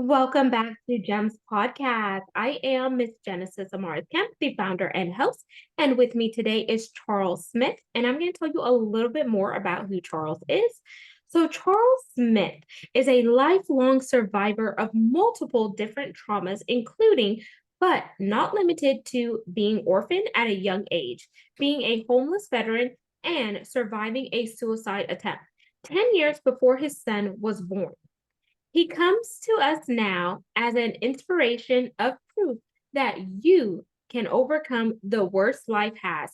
Welcome back to Gems Podcast. I am Miss Genesis Amaris Kemp, the founder and host. And with me today is Charles Smith. And I'm going to tell you a little bit more about who Charles is. So, Charles Smith is a lifelong survivor of multiple different traumas, including, but not limited to, being orphaned at a young age, being a homeless veteran, and surviving a suicide attempt 10 years before his son was born. He comes to us now as an inspiration of proof that you can overcome the worst life has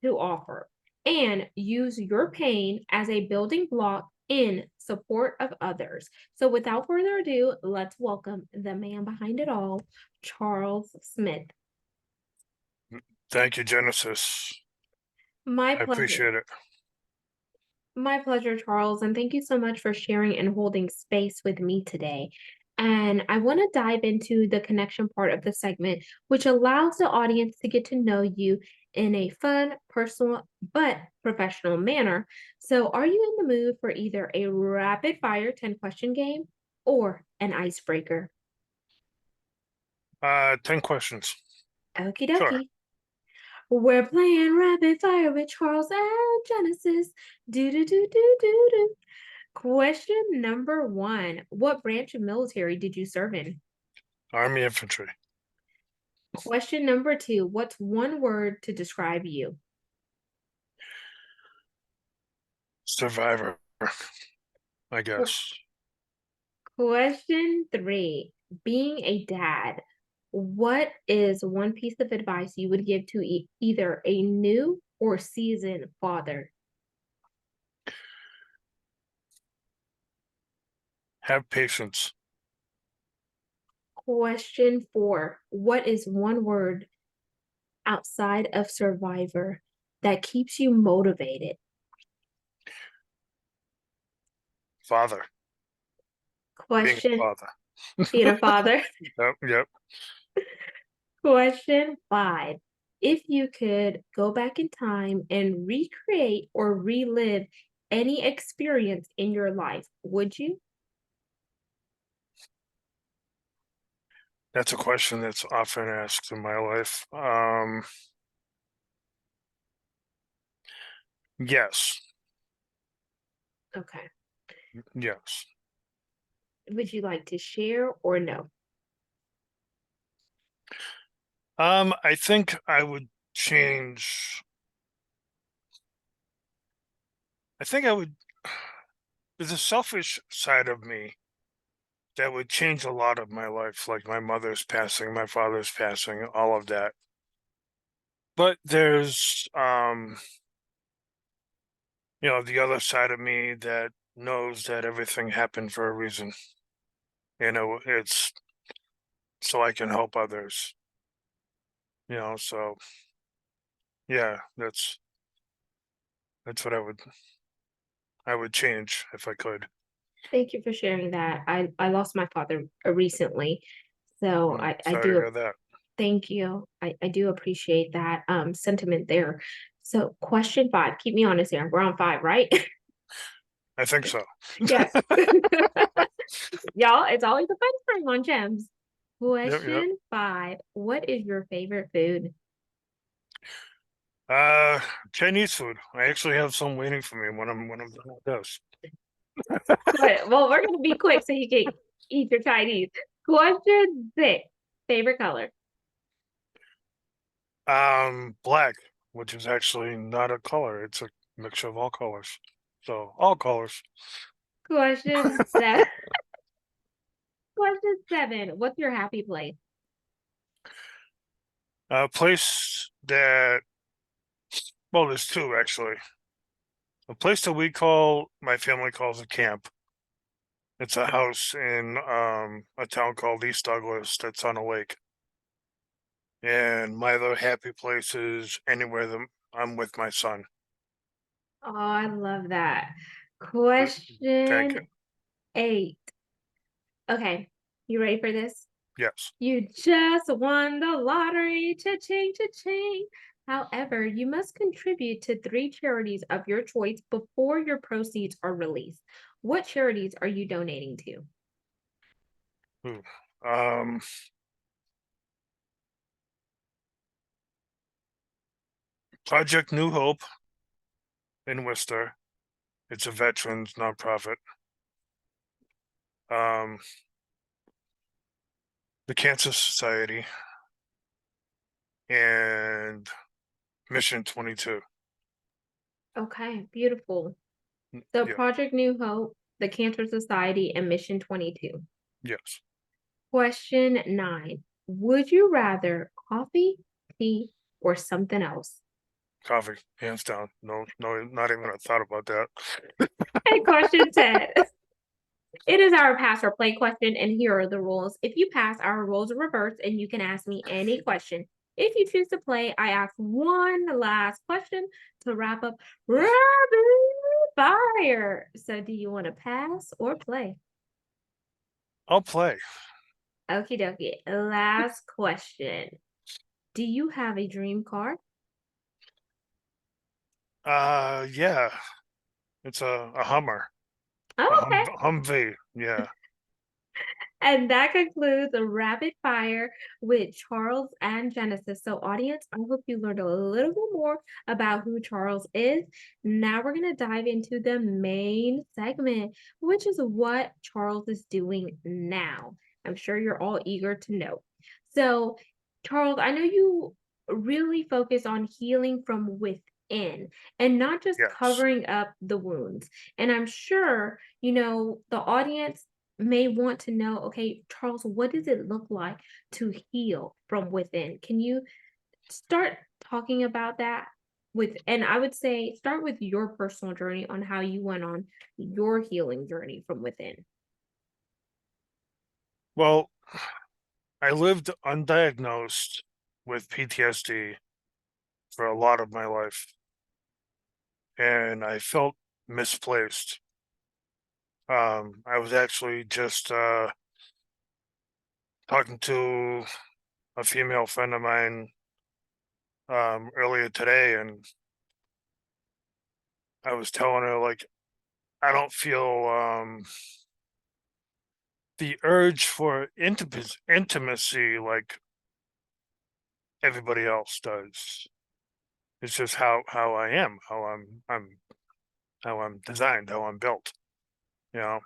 to offer and use your pain as a building block in support of others. So, without further ado, let's welcome the man behind it all, Charles Smith. Thank you, Genesis. My I pleasure. appreciate it. My pleasure, Charles, and thank you so much for sharing and holding space with me today. And I want to dive into the connection part of the segment, which allows the audience to get to know you in a fun, personal, but professional manner. So, are you in the mood for either a rapid fire 10 question game or an icebreaker? 10 questions. Okie Sure. dokie. We're playing rapid fire with Charles and Genesis. Do do do do do do. Question number one. What branch of military did you serve in? Army infantry. Question number two. What's one word to describe you? Survivor, I Qu- guess. Question three. Being a dad, what is one piece of advice you would give to either a new or seasoned father? Have patience. Question four. What is one word outside of survivor that keeps you motivated? Father. Being a Question, father. being a father. Yep. Question five. If you could go back in time and recreate or relive any experience in your life, would you? That's a question that's often asked in my life. Yes. Okay. Yes. Would you like to share or no? I think I would change. I think I would. There's a selfish side of me that would change a lot of my life, like my mother's passing, my father's passing, all of that. But there's the other side of me that knows that everything happened for a reason. It's so I can help others. So yeah, that's what I would change if I could. Thank you for sharing that. I lost my father recently. So I Sorry to do hear that. thank you. I do appreciate that sentiment there. So question five, keep me honest here. We're on five, right? I think so. Yes. Y'all, it's always a fun time on Gems. Yep. Question five. What is your favorite food? Uh, Chinese food. I actually have some waiting for me when I'm done with this. Well, we're gonna be quick so you can eat your Chinese. Question six. Favorite color. Black, which is actually not a color. It's a mixture of all colors. So all colors. Question seven. Question seven. What's your happy place? A place that, well, there's two actually. A place that my family calls a camp. It's a house in a town called East Douglas that's on a lake. And my other happy place is anywhere that I'm with my son. Oh, I love that. Thank you. Question eight. Okay, you ready for this? Yes. You just won the lottery, cha-ching, cha-ching. However, you must contribute to three charities of your choice before your proceeds are released. What charities are you donating to? Ooh. Um, Project New Hope in Worcester. It's a veterans nonprofit. Um, the Cancer Society and Mission 22. Okay, beautiful. So Yeah, Project New Hope, the Cancer Society, and Mission 22. yes. Question 9. Would you rather coffee, tea, or something else? Coffee, hands down. No, no, not even a thought about that. And question 10. It is our pass or play question, and here are the rules. If you pass, our rules are reversed, and you can ask me any question. If you choose to play, I ask one last question to wrap up rapid fire. So, do you want to pass or play? I'll play. Okie dokie. Last question. Do you have a dream car? Yeah, it's a Hummer, a Oh, okay. Humvee. Yeah. And that concludes a rapid fire with Charles and Genesis. So, audience, I hope you learned a little bit more about who Charles is. Now, we're going to dive into the main segment, which is what Charles is doing now. I'm sure you're all eager to know. So, Charles, I know you really focus on healing from within and not just Yes. covering up the wounds. And I'm sure, the audience may want to know, okay, Charles, what does it look like to heal from within? Can you start talking about that and I would say start with your personal journey on how you went on your healing journey from within. Well, I lived undiagnosed with PTSD for a lot of my life, and I felt misplaced. I was actually just talking to a female friend of mine earlier today, and I was telling her like I don't feel the urge for intimacy like everybody else does. It's just how I am, how I'm designed, how I'm built, you know.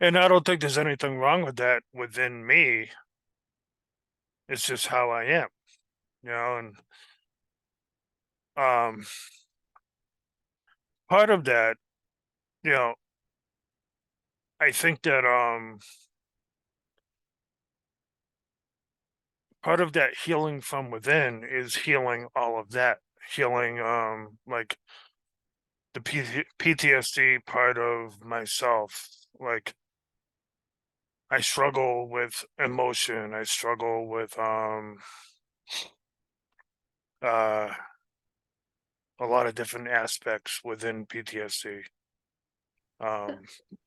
And I don't think there's anything wrong with that within me. It's just how I am, you know, and um part of that, you know, I think that part of that healing from within is healing all of that. Healing like the PTSD part of myself. Like I struggle with emotion. I struggle with uh a lot of different aspects within PTSD. Um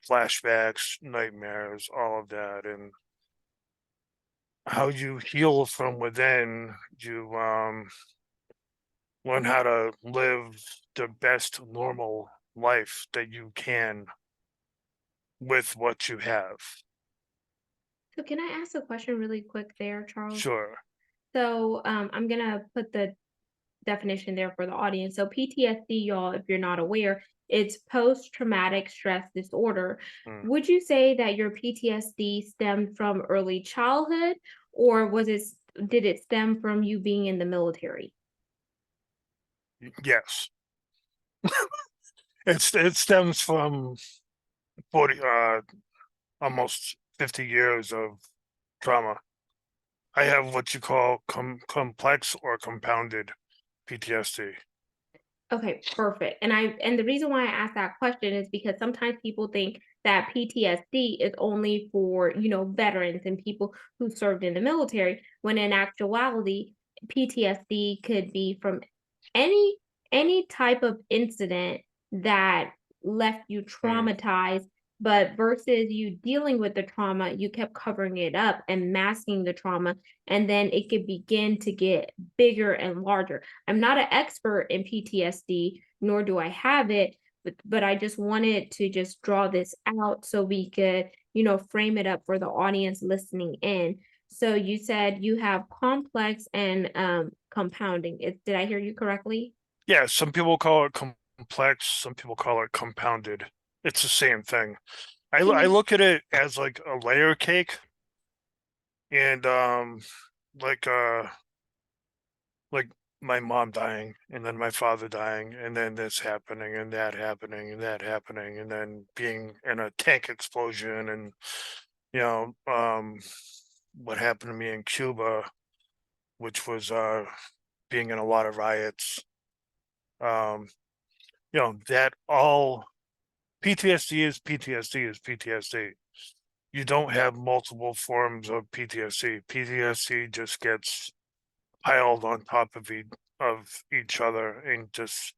Flashbacks, nightmares, all of that, and how you heal from within, you learn how to live the best normal life that you can with what you have. So can I ask a question really quick there, Charles? Sure. So I'm gonna put the definition there for the audience. So PTSD, y'all, if you're not aware, it's post-traumatic stress disorder. Mm. Would you say that your PTSD stemmed from early childhood, or did it stem from you being in the military? Yes. It stems from 40 almost 50 years of trauma. I have what you call complex or compounded PTSD. Okay, perfect. And the reason why I asked that question is because sometimes people think that PTSD is only for, veterans and people who served in the military, when in actuality, PTSD could be from any any type of incident that left you Mm. traumatized, but versus you dealing with the trauma, you kept covering it up and masking the trauma, and then it could begin to get bigger and larger. I'm not an expert in PTSD, nor do I have it, but I just wanted to just draw this out so we could, frame it up for the audience listening in. So you said you have complex and compounding. Did I hear you correctly? Yeah, some people call it complex, some people call it compounded. It's the same thing. I Can look at it as like a layer cake, and like uh like my mom dying, and then my father dying, and then this happening and that happening and that happening, and then being in a tank explosion, and you know what happened to me in Cuba, which was being in a lot of riots. um that all PTSD is PTSD is PTSD. You don't have multiple forms of PTSD. PTSD just gets piled on top of each other, and just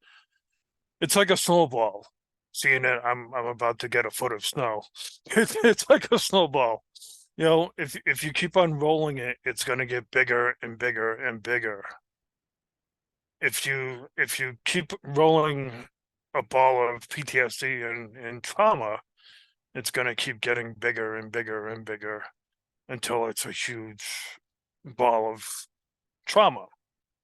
it's like a snowball. Seeing it, I'm about to get a foot of snow. It's like a snowball. If you keep on rolling it, it's going to get bigger and bigger and bigger. If you keep rolling a ball of PTSD and trauma, it's going to keep getting bigger and bigger and bigger until it's a huge ball of trauma.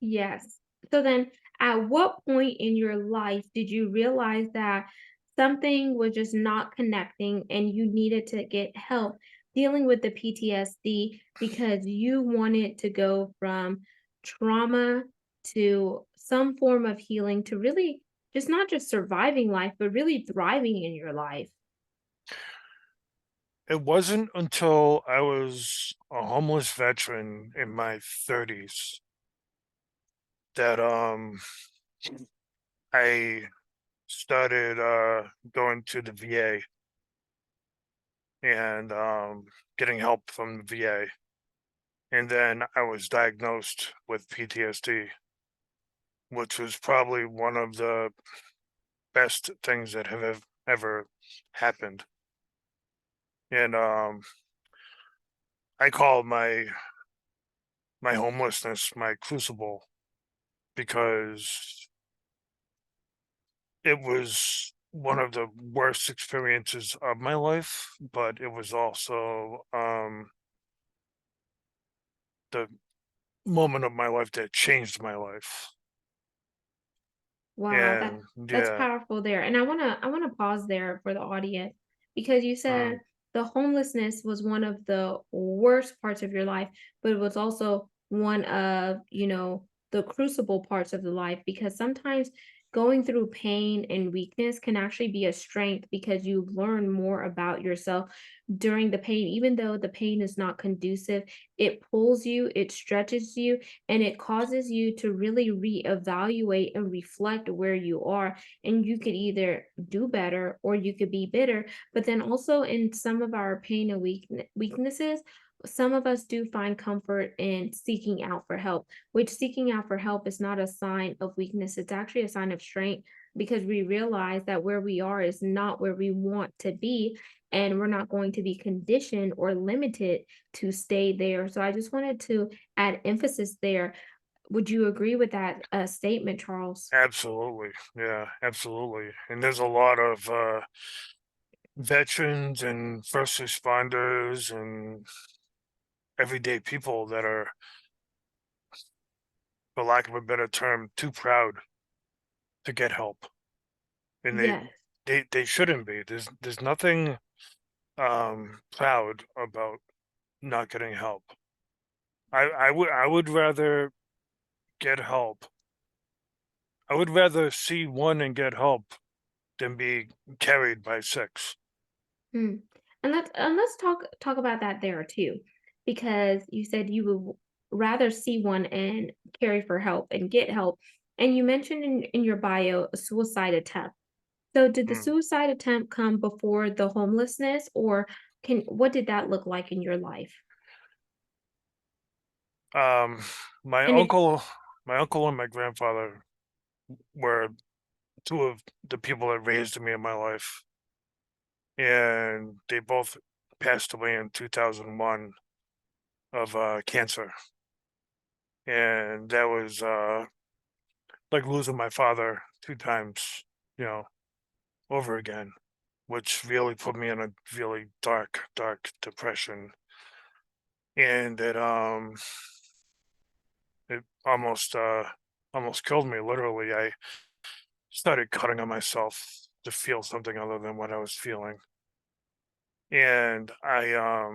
Yes. So then, at what point in your life did you realize that something was just not connecting and you needed to get help dealing with the PTSD because you wanted to go from trauma to some form of healing to really just not just surviving life, but really thriving in your life? It wasn't until I was a homeless veteran in my 30s that I started going to the VA and getting help from the VA. And then I was diagnosed with PTSD, which was probably one of the best things that have ever happened. And I call my homelessness my crucible, because it was one of the worst experiences of my life, but it was also the moment of my life that changed my life. Wow, And that's yeah, powerful there. And I wanna pause there for the audience because you mm, said the homelessness was one of the worst parts of your life, but it was also one of, the crucible parts of the life because sometimes going through pain and weakness can actually be a strength because you learn more about yourself during the pain. Even though the pain is not conducive, it pulls you, it stretches you, and it causes you to really reevaluate and reflect where you are. And you could either do better or you could be bitter. But then also in some of our pain and weaknesses, some of us do find comfort in seeking out for help, which seeking out for help is not a sign of weakness. It's actually a sign of strength because we realize that where we are is not where we want to be. And we're not going to be conditioned or limited to stay there. So I just wanted to add emphasis there. Would you agree with that, statement, Charles? absolutely. Yeah, absolutely. And there's a lot of veterans and first responders and everyday people that are, for lack of a better term, too proud to get help. And Yes. they shouldn't be. There's nothing proud about not getting help. I would rather get help. I would rather see one and get help than be carried by six. Hmm. And let's talk about that there too, because you said you would rather see one and carry for help and get help. And you mentioned in your bio a suicide attempt. So did the Hmm. suicide attempt come before the homelessness, or can what did that look like in your life? Um, my And it uncle, my uncle and my grandfather were two of the people that raised me in my life, and they both passed away in 2001 of cancer. And that was like losing my father two times, you know. over again, which really put me in a really dark, dark depression. And it almost killed me, literally. I started cutting on myself to feel something other than what I was feeling. And I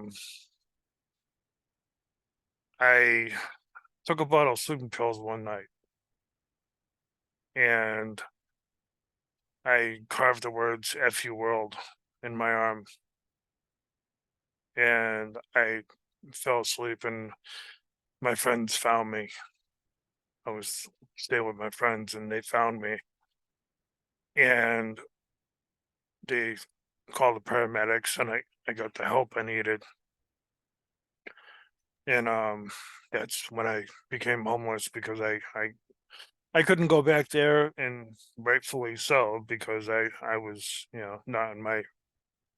took a bottle of sleeping pills one night and I carved the words "F you world" in my arm, and I fell asleep, and my friends found me. I was staying with my friends, and they found me, and they called the paramedics, and I got the help I needed. And that's when I became homeless because I couldn't go back there, and rightfully so, because I was, not in my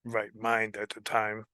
right mind at the time.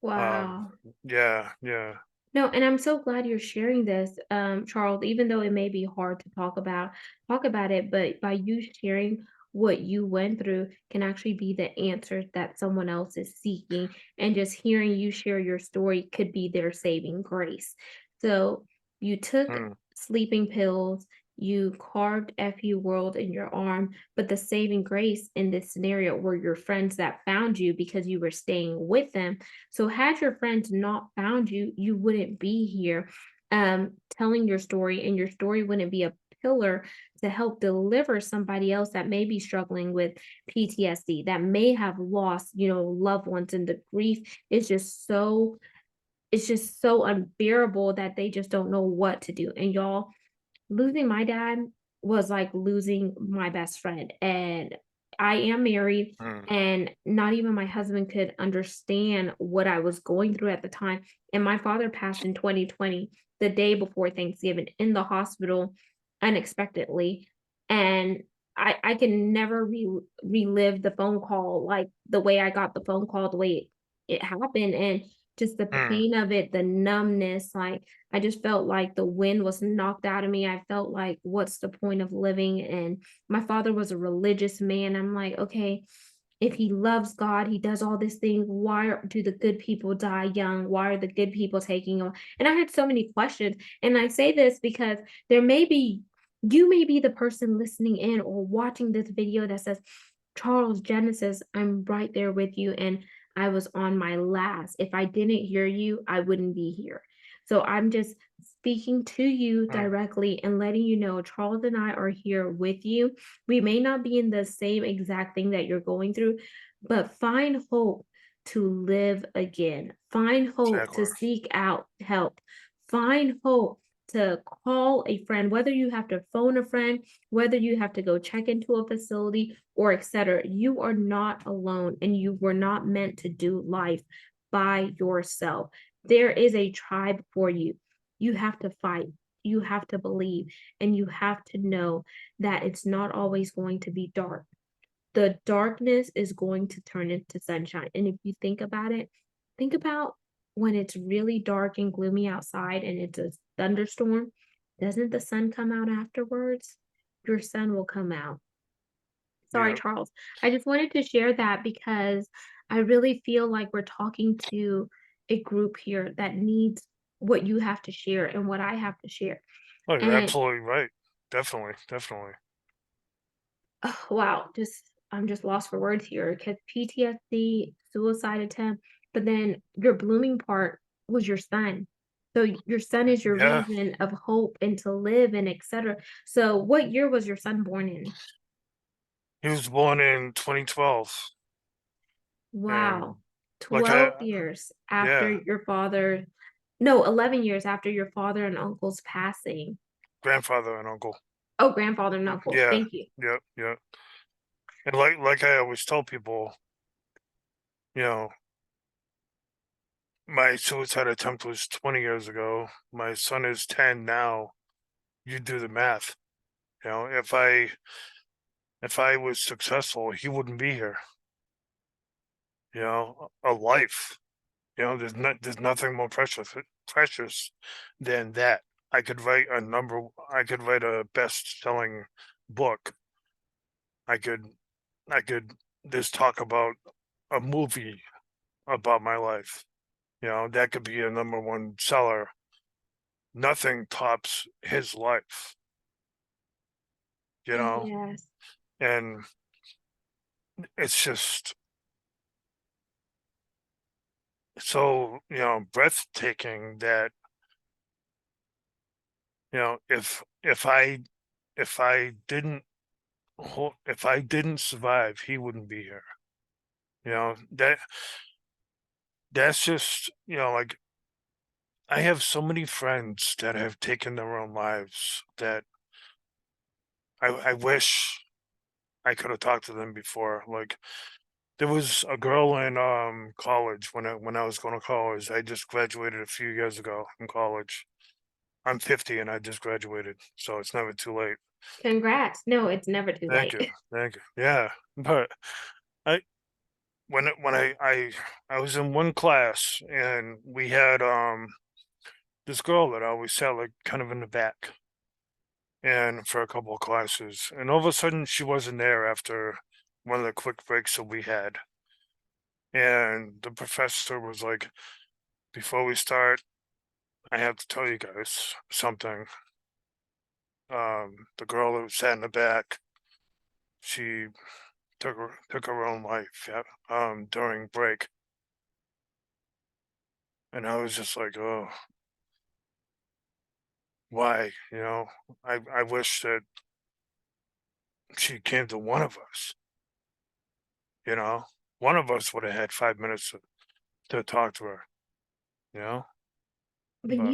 Um, Wow. yeah, yeah. No, and I'm so glad you're sharing this, Charles, even though it may be hard to talk about it, but by you sharing what you went through can actually be the answer that someone else is seeking. And just hearing you share your story could be their saving grace. So you took Mm, sleeping pills, you carved FU World in your arm, but the saving grace in this scenario were your friends that found you because you were staying with them. So had your friends not found you, you wouldn't be here telling your story, and your story wouldn't be a pillar to help deliver somebody else that may be struggling with PTSD, that may have lost, loved ones, and the grief is just so it's just so unbearable that they just don't know what to do. And y'all, losing my dad was like losing my best friend, and I am married, mm, and not even my husband could understand what I was going through at the time, and my father passed in 2020, the day before Thanksgiving, in the hospital unexpectedly, and I can never relive the phone call like the way I got the phone call, the way it happened, and just the mm, pain of it, the numbness, like I just felt like the wind was knocked out of me. I felt like, what's the point of living? And my father was a religious man. I'm like, okay, if he loves God, he does all these things. Do the good people die young? Why are the good people taking on? And I had so many questions. And I say this because there may be, you may be the person listening in or watching this video that says, Charles, Genesis, I'm right there with you. And I was on my last. If I didn't hear you, I wouldn't be here. So I'm just speaking to you mm. directly and letting you know Charles and I are here with you. We may not be in the same exact thing that you're going through, but find hope to live again. Find hope to Exactly. seek out help. Find hope to call a friend, whether you have to phone a friend, whether you have to go check into a facility or etc. You are not alone, and you were not meant to do life by yourself. There is a tribe for you. You have to fight. You have to believe, and you have to know that it's not always going to be dark. The darkness is going to turn into sunshine. And if you think about it, think about when it's really dark and gloomy outside and it's a thunderstorm, doesn't the sun come out afterwards? Your sun will come out. Sorry, Yeah. Charles. I just wanted to share that because I really feel like we're talking to a group here that needs what you have to share and what I have to share. Oh, you're And absolutely right. Definitely, definitely. oh, wow, I'm just lost for words here because PTSD, suicide attempt, but then your blooming part was your son. So your son is your Yeah. reason of hope and to live and etc. So what year was your son born in? He was born in 2012. And Wow. like 12 years after yeah, your father, no, 11 years after your father and uncle's passing. grandfather and uncle. Oh, grandfather and uncle. Yeah. Thank you. Yeah. Yeah. And like I always tell people, you know, my suicide attempt was 20 years ago. My son is 10 now. You do the math. If I was successful, he wouldn't be here. A life. There's nothing more precious than that. I could write a best-selling book. I could I could just talk about a movie about my life. That could be a number one seller. Nothing tops his life, you know, Yes. and it's just so, breathtaking that, if I didn't if I didn't survive, he wouldn't be here. That's just, like, I have so many friends that have taken their own lives that I wish I could have talked to them before. Like, there was a girl in college when I was going to college. I just graduated a few years ago from college. I'm 50 and I just graduated, so it's never too late. Congrats. No, it's never too Thank late. you, thank you. Yeah, but I when I was in one class and we had this girl that always sat like kind of in the back and for a couple of classes, and all of a sudden she wasn't there after one of the quick breaks that we had, and the professor was like, before we start, I have to tell you guys something. The girl who sat in the back, she took her own life, yeah, during break. And I was just like, oh, why? I wish that she came to one of us, you know? One of us would have had 5 minutes to talk to her, you know? But But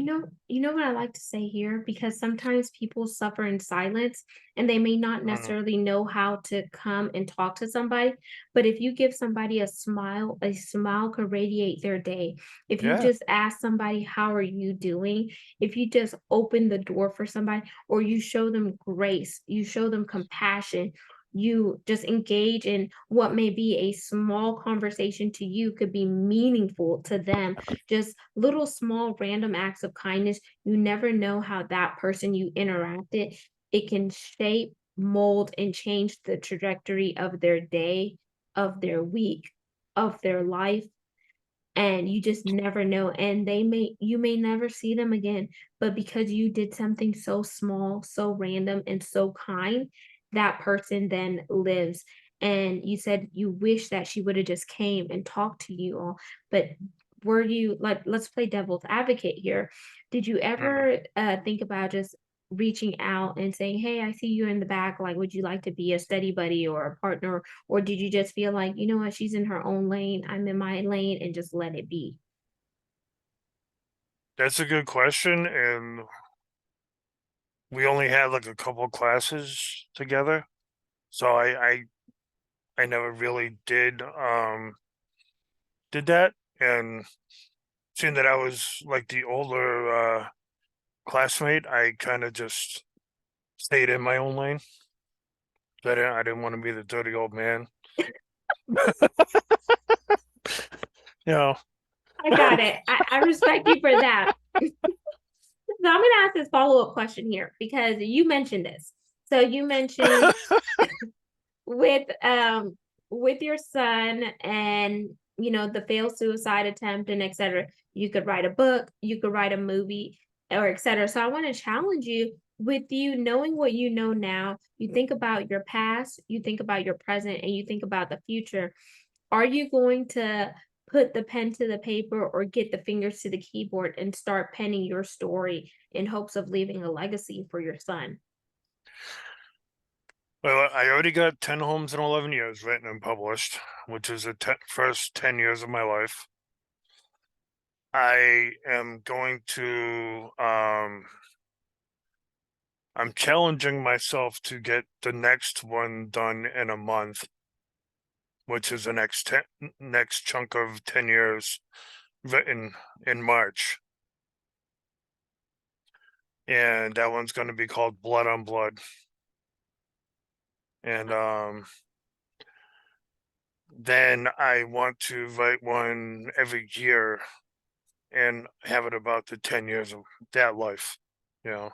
you know what I like to say here, because sometimes people suffer in silence and they may not mm, necessarily know how to come and talk to somebody. But if you give somebody a smile could radiate their day. If you yeah, just ask somebody, how are you doing? If you just open the door for somebody, or you show them grace, you show them compassion, you just engage in what may be a small conversation to you could be meaningful to them, just little small random acts of kindness. You never know how that person you interacted, it can shape, mold, and change the trajectory of their day, of their week, of their life, and you just never know, and you may never see them again, but because you did something so small, so random, and so kind, that person then lives. And you said you wish that she would have just came and talked to you all, but were you like, let's play devil's advocate here, did you mm. ever think about just reaching out and saying, hey, I see you in the back, like, would you like to be a study buddy or a partner? Or did you just feel like, you know what, she's in her own lane, I'm in my lane, and just let it be? That's a good question. And we only had like a couple classes together. So I never really did that. And seeing that I was like the older classmate, I kind of just stayed in my own lane. I didn't want to be the dirty old man. You know. I got it. I respect you for that. So I'm gonna ask this follow-up question here because you mentioned this. So you mentioned with with your son and the failed suicide attempt and etc, you could write a book, you could write a movie, or etc. So I want to challenge you, with you knowing what you know now, you think about your past, you think about your present, and you think about the future. Are you going to put the pen to the paper or get the fingers to the keyboard and start penning your story in hopes of leaving a legacy for your son? Well, I already got 10 homes in 11 years written and published, which is the first 10 years of my life. I am going to, I'm challenging myself to get the next one done in a month, which is the next chunk of 10 years written in March. And that one's going to be called Blood on Blood. And then I want to write one every year and have it about the 10 years of that life, you know,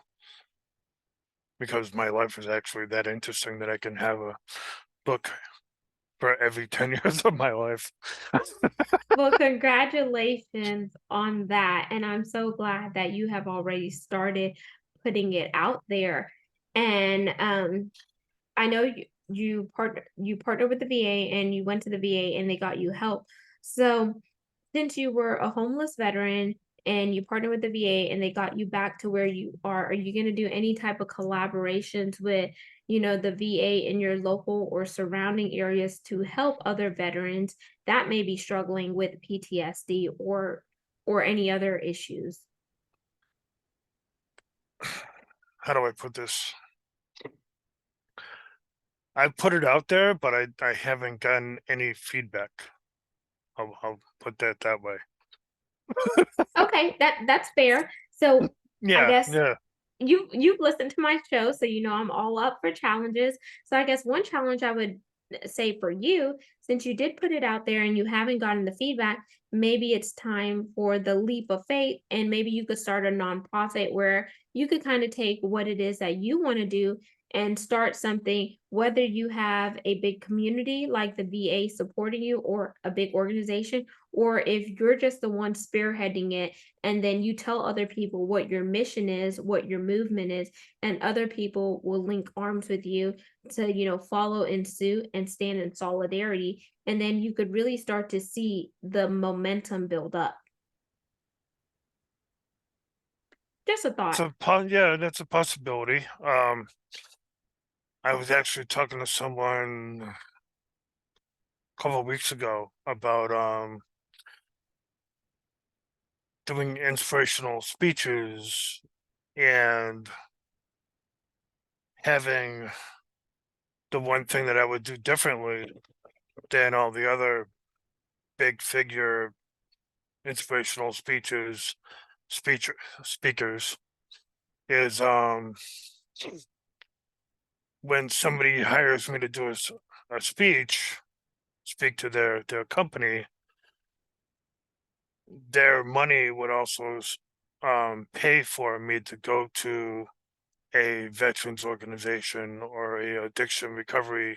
because my life is actually that interesting that I can have a book for every 10 years of my life. Well, congratulations on that. And I'm so glad that you have already started putting it out there. And I know you partnered with the VA and you went to the VA and they got you help. So since you were a homeless veteran and you partnered with the VA and they got you back to where you are you going to do any type of collaborations with, the VA in your local or surrounding areas to help other veterans that may be struggling with PTSD or any other issues? How do I put this? I put it out there, but I haven't gotten any feedback. I'll put that way. Okay, that's fair. So I Yeah, guess yeah. you've listened to my show, so you know I'm all up for challenges. So I guess one challenge I would say for you, since you did put it out there and you haven't gotten the feedback, maybe it's time for the leap of faith, and maybe you could start a nonprofit where you could kind of take what it is that you want to do and start something, whether you have a big community like the VA supporting you or a big organization, or if you're just the one spearheading it and then you tell other people what your mission is, what your movement is, and other people will link arms with you to, follow in suit and stand in solidarity. And then you could really start to see the momentum build up. Just a thought. Yeah, that's a possibility. I was actually talking to someone a couple of weeks ago about doing inspirational speeches and having the one thing that I would do differently than all the other big figure inspirational speech speakers is when somebody hires me to do a speech, speak to their company, their money would also pay for me to go to a veterans organization or a addiction recovery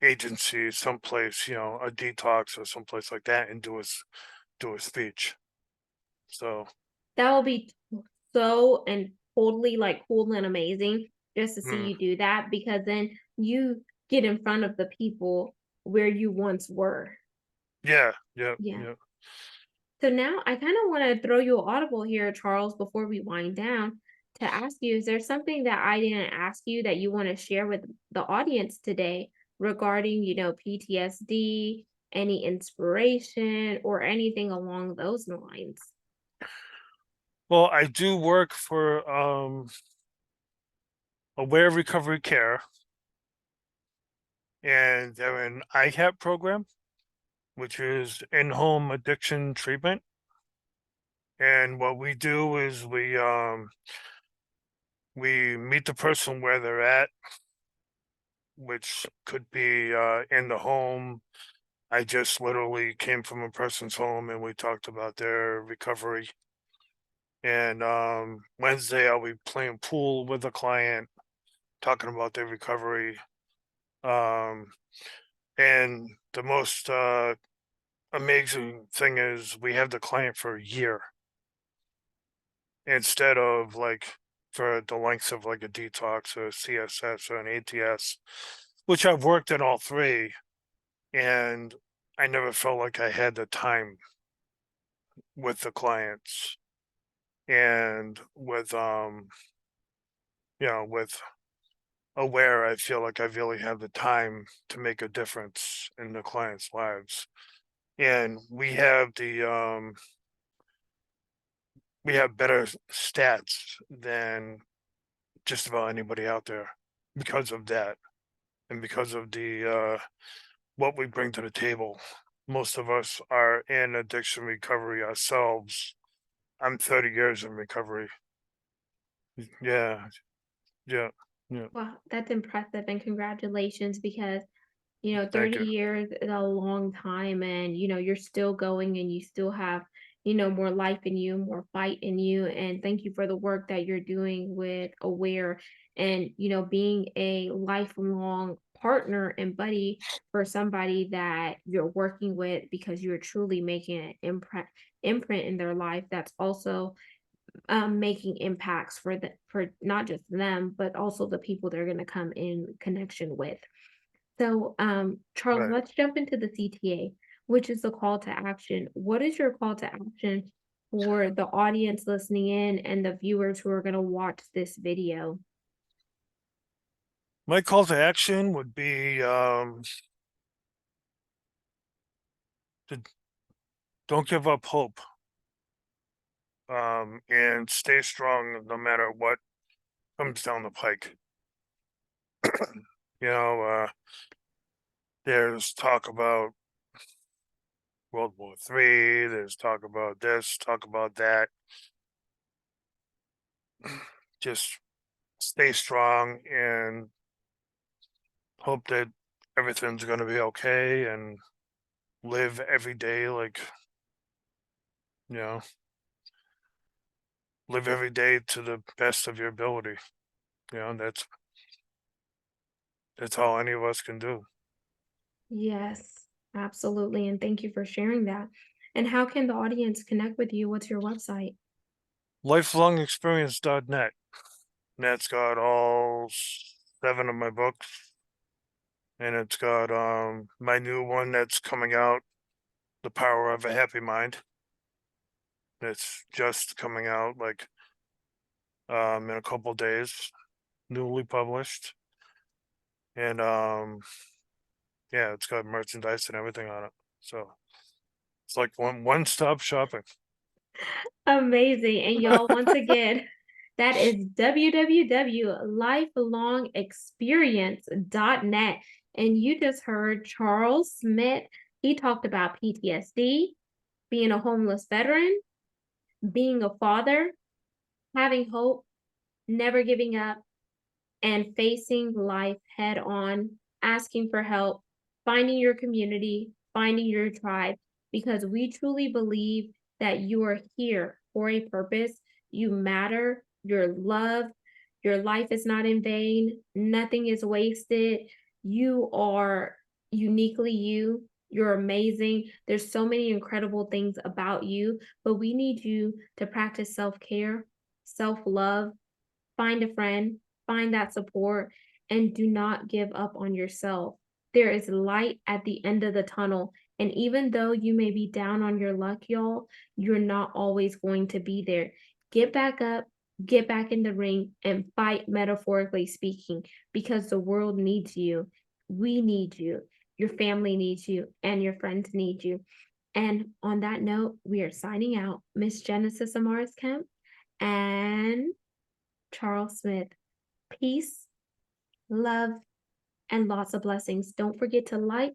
agency, someplace, a detox or someplace like that, and do a speech. So, That will be so and totally like cool and amazing just to see mm, you do that because then you get in front of the people where you once were. yeah, yeah, Yeah. yeah. So now I kind of want to throw you an audible here, Charles, before we wind down to ask you, is there something that I didn't ask you that you want to share with the audience today regarding, PTSD, any inspiration, or anything along those lines? Well, I do work for Aware Recovery Care, and they're an IHAP program, which is in-home addiction treatment. And what we do is we meet the person where they're at, which could be in the home. I just literally came from a person's home and we talked about their recovery. And Wednesday I'll be playing pool with a client, talking about their recovery. Um, and the most amazing thing is we have the client for a year instead of like for the length of like a detox or a CSS or an ATS, which I've worked in all three, and I never felt like I had the time with the clients and with aware I feel like I really have the time to make a difference in the clients' lives. And we have better stats than just about anybody out there because of that and because of the what we bring to the table. Most of us are in addiction recovery ourselves. I'm 30 years in recovery. Yeah, yeah, yeah. Well, that's impressive and congratulations because, Thank 30 you. years is a long time and, you're still going and you still have, more life in you, more fight in you. And thank you for the work that you're doing with Aware and, being a lifelong partner and buddy for somebody that you're working with because you're truly making an imprint in their life that's also making impacts for not just them, but also the people they're going to come in connection with. So, Charles, Right. let's jump into the CTA, which is the call to action. What is your call to action for the audience listening in and the viewers who are going to watch this video? My call to action would be to don't give up hope, and stay strong no matter what comes down the pike. You know, there's talk about World War III, there's talk about this, talk about that. Just stay strong and hope that everything's going to be okay, and live every day like, you know, live every day to the best of your ability. That's all any of us can do. Yes, absolutely. And thank you for sharing that. And how can the audience connect with you? What's your website? Lifelongexperience.net. That's got all 7 of my books, and it's got my new one that's coming out, The Power of a Happy Mind. That's just coming out like in a couple days, newly published. And yeah, it's got merchandise and everything on it. So it's like one-stop shopping. Amazing. And y'all, once again, that is www.lifelongexperience.net. And you just heard Charles Smith. He talked about PTSD, being a homeless veteran, being a father, having hope, never giving up, and facing life head on, asking for help, finding your community, finding your tribe, because we truly believe that you are here for a purpose. You matter, you're loved, your life is not in vain, nothing is wasted. You are uniquely you. You're amazing. There's so many incredible things about you, but we need you to practice self care, self love, find a friend, find that support, and do not give up on yourself. There is light at the end of the tunnel. And even though you may be down on your luck, y'all, you're not always going to be there. Get back up, get back in the ring, and fight, metaphorically speaking, because the world needs you. We need you. Your family needs you, and your friends need you. And on that note, we are signing out. Miss Genesis Amaris Kemp and Charles Smith. Peace, love, and lots of blessings. Don't forget to like,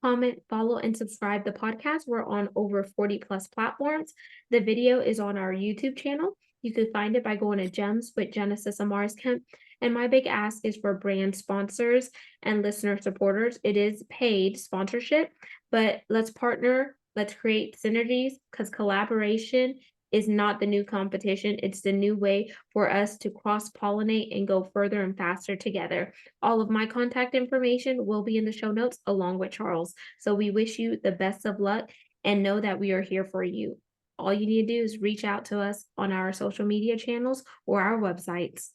comment, follow, and subscribe the podcast. We're on over 40 plus platforms. The video is on our YouTube channel. You can find it by going to Gems with Genesis Amaris Kemp. And my big ask is for brand sponsors and listener supporters. It is paid sponsorship, but let's partner, let's create synergies, because collaboration is not the new competition. It's the new way for us to cross pollinate and go further and faster together. All of my contact information will be in the show notes along with Charles. So we wish you the best of luck and know that we are here for you. All you need to do is reach out to us on our social media channels or our websites.